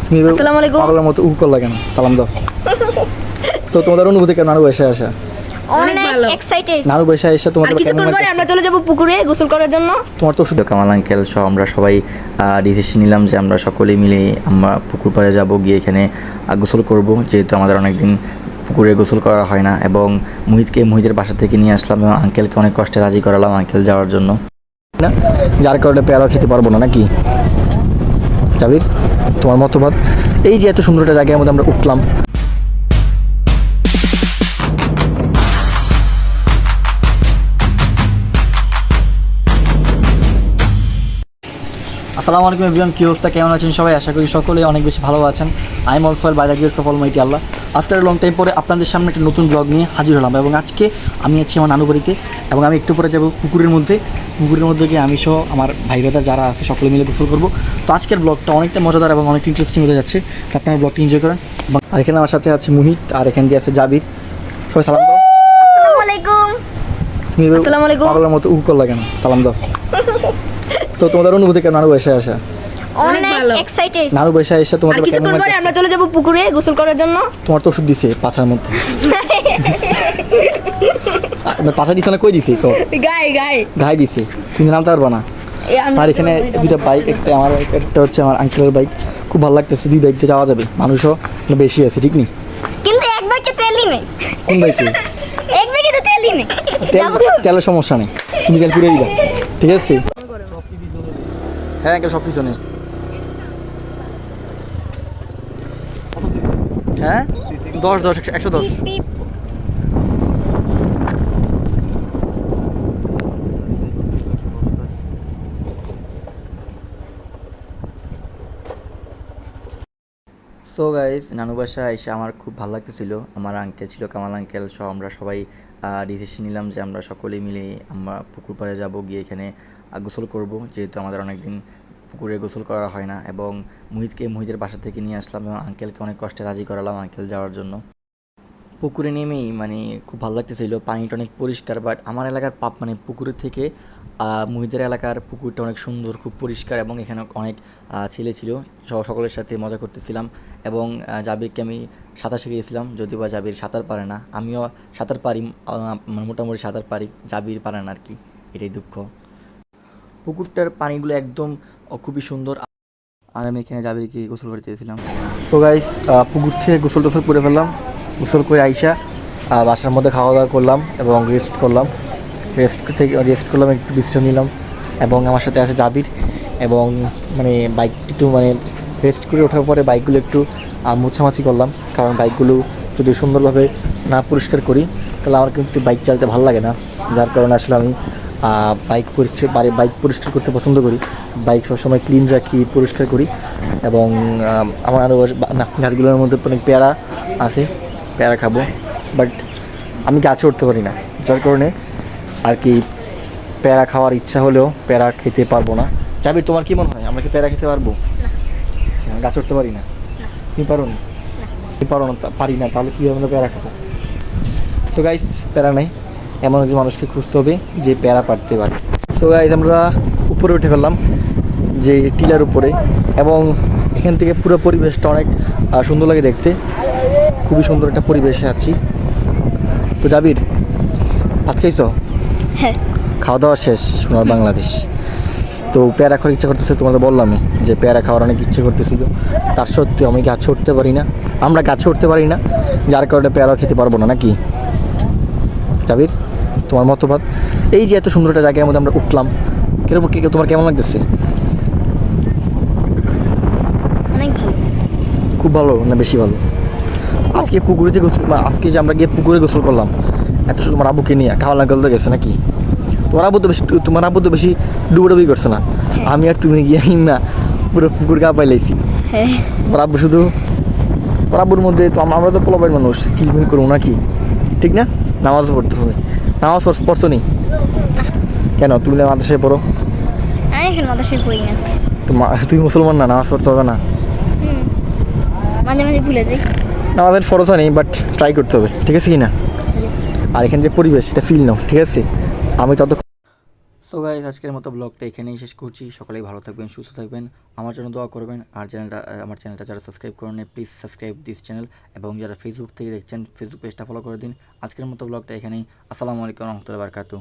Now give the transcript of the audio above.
আসসালামু আলাইকুম। পাগলের মতো উকল লাগে না, সালাম দাও। তো তোমাদের অনুভূতি কেমন নানু বাসায় আসা? অনেক ভালো, এক্সাইটেড। নানু বাসায় এসে তোমাদের কিছুক্ষণ পরে আমরা চলে যাব পুকুরে গোসল করার জন্য। তোমার তো শুধু কামাল আঙ্কেল সহ আমরা সবাই ডিসিশন নিলাম যে আমরা সকলেই মিলে আমরা পুকুর পাড়ে যাব, গিয়ে এখানে গোসল করব, যেহেতু আমাদের অনেকদিন পুকুরে গোসল করা হয় না। এবং মুহিতের বাসা থেকে নিয়ে আসলাম এবং আঙ্কেলকে অনেক কষ্টে রাজি করালাম আঙ্কেল যাওয়ার জন্য, না যার কারণে পেয়ারা খেতে পারবো না নাকি জাবির, তোমার মতবাদ? এই যে এত সুন্দর একটা জায়গার মধ্যে আমরা উঠলাম। আসসালামু আলাইকুম এভরিওয়ান, কী অবস্থা, কেমন আছেন সবাই? আশা করি সকলেই অনেক বেশি ভালো আছেন। I am also by the grace of almighty Allah. After long time পরে আপনাদের সামনে একটা নতুন ব্লগ নিয়ে হাজির হলাম এবং আজকে আমি আছি আমার নানু বাড়িতে এবং আমি একটু পরে যাব পুকুরের মধ্যে গিয়ে আমি সহ আমার ভাই ব্রাদার যারা আছে সকলে মিলে গোসল করবো। তো আজকের ব্লগটা অনেকটা মজাদার এবং অনেকটা ইন্টারেস্টিং হতে যাচ্ছে, তো আপনারা ব্লগটা এনজয় করেন। আর এখানে আমার সাথে আছে মুহিত, আর এখান দিয়ে আছে জাবির। সবাই সালাম দাও। আসসালামু আলাইকুম। আসসালামু আলাইকুম। পাগলের মতো উকল লাগে না, সালাম দাও। তো তোমাদের অনুভূতি কেমন নানু বাসায় আসা? অনেক ভালো, এক্সাইটেড। নানু বাসায় এসে তোমাদের কিছুক্ষণ পরে আমরা চলে যাব পুকুরে গোসল করার জন্য। তোমার তো ওষুধ দিছে পাছার মধ্যে। পাছা দিছে না, কই দিছে? গায়ে দিছে, তুমি নামতে পারবা না। আর এখানে দুইটা বাইক, একটা আমার একটা হচ্ছে আমার আঙ্কেলের বাইক, খুব ভালো লাগতেছে। দুই বাইক দিয়ে যাওয়া যাবে, মানুষও বেশি আছে, ঠিক নেই? কিন্তু এক বাইকে তেলই নেই। কোন বাইকে? এক বাইকে তো তেলই নেই। তেলের সমস্যা নেই, তুমি তেল পুড়ে দিবা, ঠিক আছে? হ্যাঁ আঙ্কেল, সব পিছনে। হ্যাঁ 10 110। সো গাইজ, নানু বাসা এসে আমার খুব ভালো লাগতেছিল। আমার আঙ্কেল ছিল, কামাল আঙ্কেল সহ আমরা সবাই ডিসিশন নিলাম যে আমরা সকলেই মিলে আমরা পুকুর পাড়ে যাব, গিয়ে এখানে গোসল করব, যেহেতু আমাদের অনেকদিন পুকুরে গোসল করা হয় না। এবং মুহিতের বাসা থেকে নিয়ে আসলাম এবং আঙ্কেলকে অনেক কষ্টে রাজি করালাম আঙ্কেল যাওয়ার জন্য। পুকুরে নেমেই খুব ভালো লাগতেছিল, পানিটা অনেক পরিষ্কার। বাট আমার এলাকার পুকুরের থেকে মুহিতের এলাকার পুকুরটা অনেক সুন্দর, খুব পরিষ্কার এবং এখানে অনেক ছেলে ছিল, সকলের সাথে মজা করতেছিলাম। এবং জাবিরকে আমি সাঁতার শিখিয়েছিলাম, যদিও বা জাবির সাঁতার পারে না। আমিও সাঁতার পারি, মোটামুটি সাঁতার পারি, জাবির পারে না আর কি, এটাই দুঃখ। পুকুরটার পানিগুলো একদম খুবই সুন্দর, আর আমি এখানে জাবিরকে গোসল করতে চেয়েছিলাম। সো গাইস, পুকুর থেকে গোসল টোসল করে ফেললাম। গোসল করে আইসা বাসার মধ্যে খাওয়া দাওয়া করলাম এবং রেস্ট করলাম, একটু বিশ্রাম নিলাম। এবং আমার সাথে আছে জাবির, এবং বাইক একটু রেস্ট করে ওঠার পরে বাইকগুলো একটু মোছামাছি করলাম, কারণ বাইকগুলো যদি সুন্দরভাবে না পরিষ্কার করি তাহলে আমার কিন্তু বাইক চালাতে ভালো লাগে না। যার কারণে আসলে আমি বাইক পরিষ্কার করতে পছন্দ করি। বাইক সবসময় ক্লিন রাখি, পরিষ্কার করি। এবং আমার আরও গাছগুলোর মধ্যে অনেক পেয়ারা আছে, পেয়ারা খাবো, বাট আমি গাছে উঠতে পারি না, যার কারণে আর কি পেয়ারা খাওয়ার ইচ্ছা হলেও পেয়ারা খেতে পারবো না। জাবির, তোমার কি মনে হয় আমরা কি পেয়ারা খেতে পারবো? গাছ উঠতে পারি না। তুমি পারো না? পারি না, তাহলে কীভাবে আমরা পেয়ারা খাবো? তো গাইস, পেয়ারা নাই, এমন একজন মানুষকে খুঁজতে হবে যে পেয়ারা পারতে পারে। তো গাইস, আমরা উপরে উঠে ফেললাম, যে টিলার উপরে, এবং এখান থেকে পুরো পরিবেশটা অনেক সুন্দর লাগে দেখতে। খুবই সুন্দর একটা পরিবেশে আছি। তো জাবির, ভাত খাইছো? হ্যাঁ, খাওয়া দাওয়া শেষ, সোনার বাংলাদেশ। তো পেয়ারা খাওয়ার ইচ্ছা করতেছে, তোমাদের বললামই যে পেয়ারা খাওয়ার অনেক ইচ্ছে করতেছিল। তার সত্ত্বেও আমি গাছে উঠতে পারি না, আমরা গাছে উঠতে পারি না, যার কারণে পেয়ারা খেতে পারবো না নাকি জাবির, তোমার মতবাদ? এই যে এত সুন্দর একটা জায়গার মধ্যে আমরা উঠলাম, তোমার কেমন লাগতেছে? অনেক ভালো। খুব ভালো না বেশি ভালো? আজকে পুকুরে যে আজকে যে আমরা গিয়ে পুকুরে গোসল করলাম, এত সুন্দর। তোমার আব্বুকে নিয়ে খাওয়া লাগতে গেছে নাকি? তোমার আব্বু তো বেশি ডুবি করছে না, আমি আর তুমি গিয়ে না পুরো পুকুর গা পাইলাইছি। তোমার আব্বু শুধু, তোমার আব্বুর মধ্যে তো আমরা তো পোলাপাইন মানুষ, চিলমিল করবো নাকি, ঠিক না? নামাজও পড়তে হবে। নামাজ পড়ছো নি কেন? তুমি মাদ্রাসায় পড়ো? আমি এখন মাদ্রাসায় পড়ি না। তুমি মুসলমান না, নামাজ পড়তে হবে না? মাঝে মাঝে ভুলে যাই। নামাজের ফরজ নেই, বাট ট্রাই করতে হবে, ঠিক আছে কি না? আর এখানে যে পরিবেশ, এটা ফিল নাও, ঠিক আছে? আমি তত সো গাইস, আজকের মতো ব্লগটা এখানেই শেষ করছি। সকলেই ভালো থাকবেন, সুস্থ থাকবেন, আমার জন্য দোয়া করবেন। আর আমার চ্যানেলটা যারা সাবস্ক্রাইব করেন প্লিজ সাবস্ক্রাইব দিস চ্যানেল, এবং যারা ফেসবুক থেকে দেখছেন ফেসবুক পেজটা ফলো করে দিন। আজকের মতো ব্লগটা এখানেই। আসসালামু আলাইকুম রহমতুল্লাহ বারকাতু।